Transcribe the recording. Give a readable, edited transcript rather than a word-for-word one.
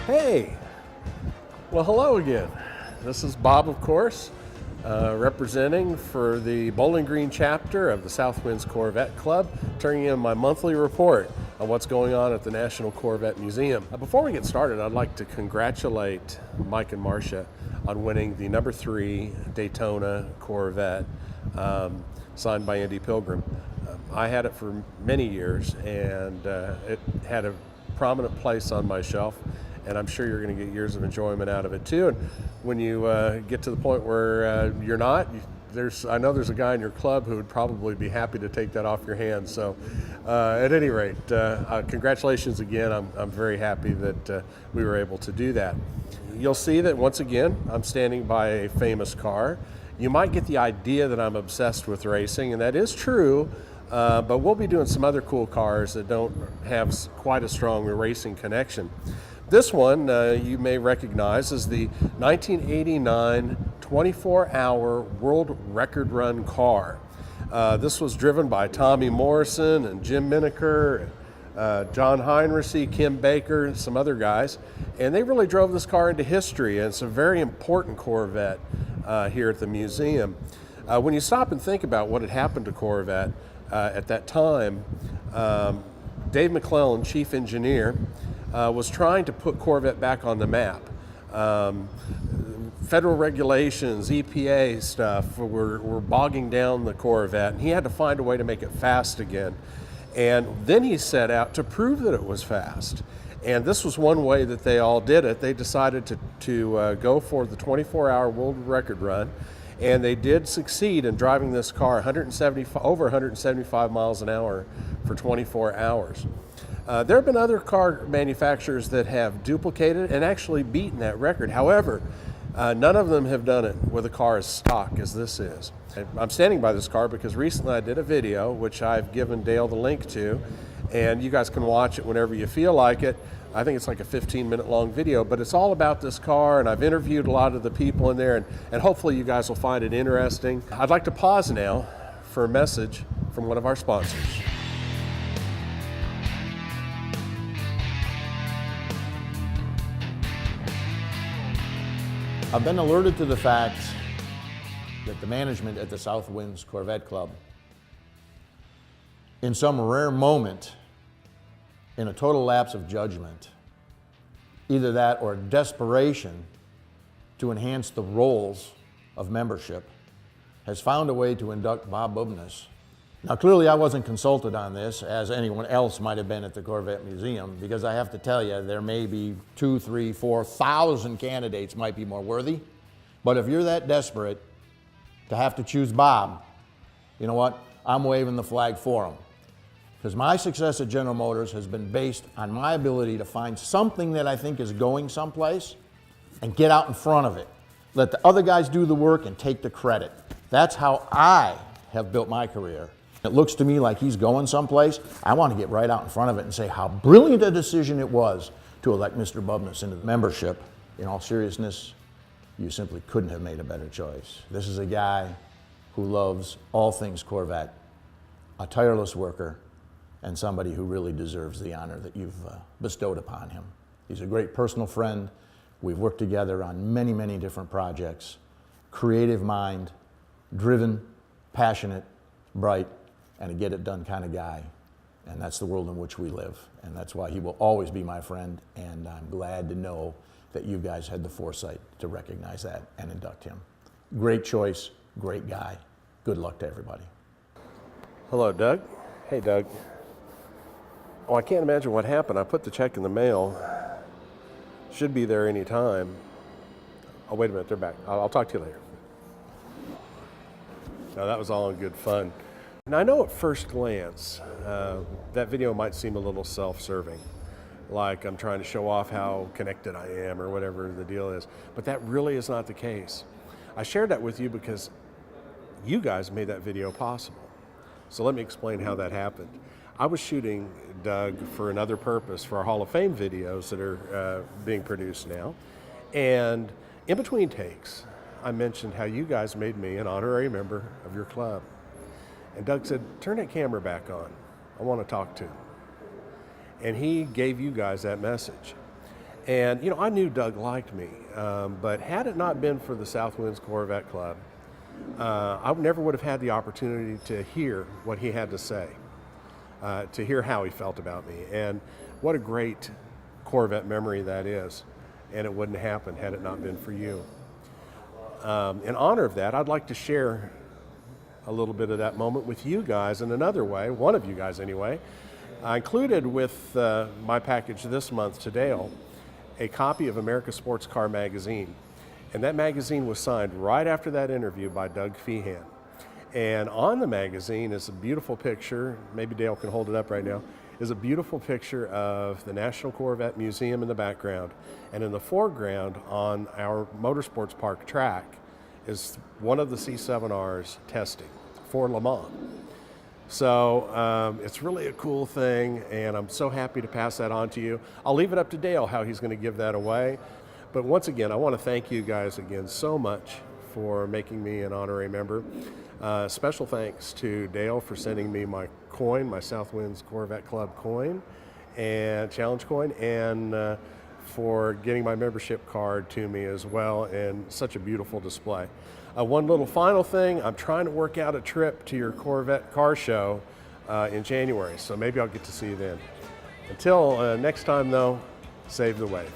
Hey, well, hello again. This is Bob, of course, representing for the Bowling Green chapter of the Southwinds Corvette Club, turning in my monthly report on what's going on at the National Corvette Museum. Before we get started, I'd like to congratulate Mike and Marcia on winning the number 3 Daytona Corvette signed by Indy Pilgrim. I had it for many years, and it had a prominent place on my shelf, and I'm sure you're going to get years of enjoyment out of it too. And when you get to the point where you're not, I know there's a guy in your club who would probably be happy to take that off your hands. So at any rate, congratulations again. I'm very happy that we were able to do that. You'll see that once again, I'm standing by a famous car. You might get the idea that I'm obsessed with racing, and that is true. But we'll be doing some other cool cars that don't have quite a strong racing connection. This one you may recognize is the 1989 24-hour world record run car. This was driven by Tommy Morrison and Jim Miniker, John Heinrichs, Kim Baker, some other guys, and they really drove this car into history, and it's a very important Corvette here at the museum. When you stop and think about what had happened to Corvette, at that time, Dave McClellan, chief engineer, was trying to put Corvette back on the map. Federal regulations, EPA stuff were bogging down the Corvette, and he had to find a way to make it fast again. And then he set out to prove that it was fast. And this was one way that they all did it. They decided to go for the 24-hour world record run. And they did succeed in driving this car over 175 miles an hour for 24 hours. There have been other car manufacturers that have duplicated and actually beaten that record. However, none of them have done it with a car as stock as this is. I'm standing by this car because recently I did a video, which I've given Dale the link to, and you guys can watch it whenever you feel like it. I think it's like a 15-minute long video, but it's all about this car, and I've interviewed a lot of the people in there, and hopefully you guys will find it interesting. I'd like to pause now for a message from one of our sponsors. I've been alerted to the fact that the management at the Southwinds Corvette Club, in some rare moment, in a total lapse of judgment, either that or desperation to enhance the roles of membership, has found a way to induct Bob Bubness. Now clearly I wasn't consulted on this, as anyone else might have been at the Corvette Museum, because I have to tell you, there may be 2,000, 3,000, 4,000 candidates might be more worthy. But if you're that desperate to have to choose Bob, you know what? I'm waving the flag for him. Because my success at General Motors has been based on my ability to find something that I think is going someplace and get out in front of it. Let the other guys do the work and take the credit. That's how I have built my career. It looks to me like he's going someplace. I want to get right out in front of it and say how brilliant a decision it was to elect Mr. Bubness into the membership. In all seriousness, you simply couldn't have made a better choice. This is a guy who loves all things Corvette, a tireless worker, and somebody who really deserves the honor that you've bestowed upon him. He's a great personal friend. We've worked together on many, many different projects. Creative mind, driven, passionate, bright, and a get-it-done kind of guy. And that's the world in which we live. And that's why he will always be my friend, and I'm glad to know that you guys had the foresight to recognize that and induct him. Great choice, great guy. Good luck to everybody. Hello, Doug. Hey, Doug. Oh, I can't imagine what happened. I put the check in the mail. Should be there any time. Oh, wait a minute, they're back. I'll talk to you later. No, that was all in good fun. And I know at first glance, that video might seem a little self-serving, like I'm trying to show off how connected I am or whatever the deal is, but that really is not the case. I shared that with you because you guys made that video possible. So let me explain how that happened. I was shooting Doug for another purpose for our Hall of Fame videos that are being produced now. And in between takes, I mentioned how you guys made me an honorary member of your club. And Doug said, turn that camera back on. I want to talk to him. And he gave you guys that message. And, I knew Doug liked me, but had it not been for the South Winds Corvette Club, I never would have had the opportunity to hear what he had to say, to hear how he felt about me. And what a great Corvette memory that is. And it wouldn't happen had it not been for you. In honor of that, I'd like to share a little bit of that moment with you guys in another way, one of you guys anyway. I included with my package this month to Dale a copy of America's Sports Car magazine. And that magazine was signed right after that interview by Doug Feehan. And on the magazine is a beautiful picture, maybe Dale can hold it up right now, is a beautiful picture of the National Corvette Museum in the background. And in the foreground on our Motorsports Park track is one of the C7Rs testing for Le Mans. So it's really a cool thing, and I'm so happy to pass that on to you. I'll leave it up to Dale how he's going to give that away. But once again, I want to thank you guys again so much for making me an honorary member. Special thanks to Dale for sending me my coin, my South Winds Corvette Club coin and challenge coin, and for getting my membership card to me as well, and such a beautiful display. One little final thing, I'm trying to work out a trip to your Corvette car show in January, so maybe I'll get to see you then. Until next time though, save the wave.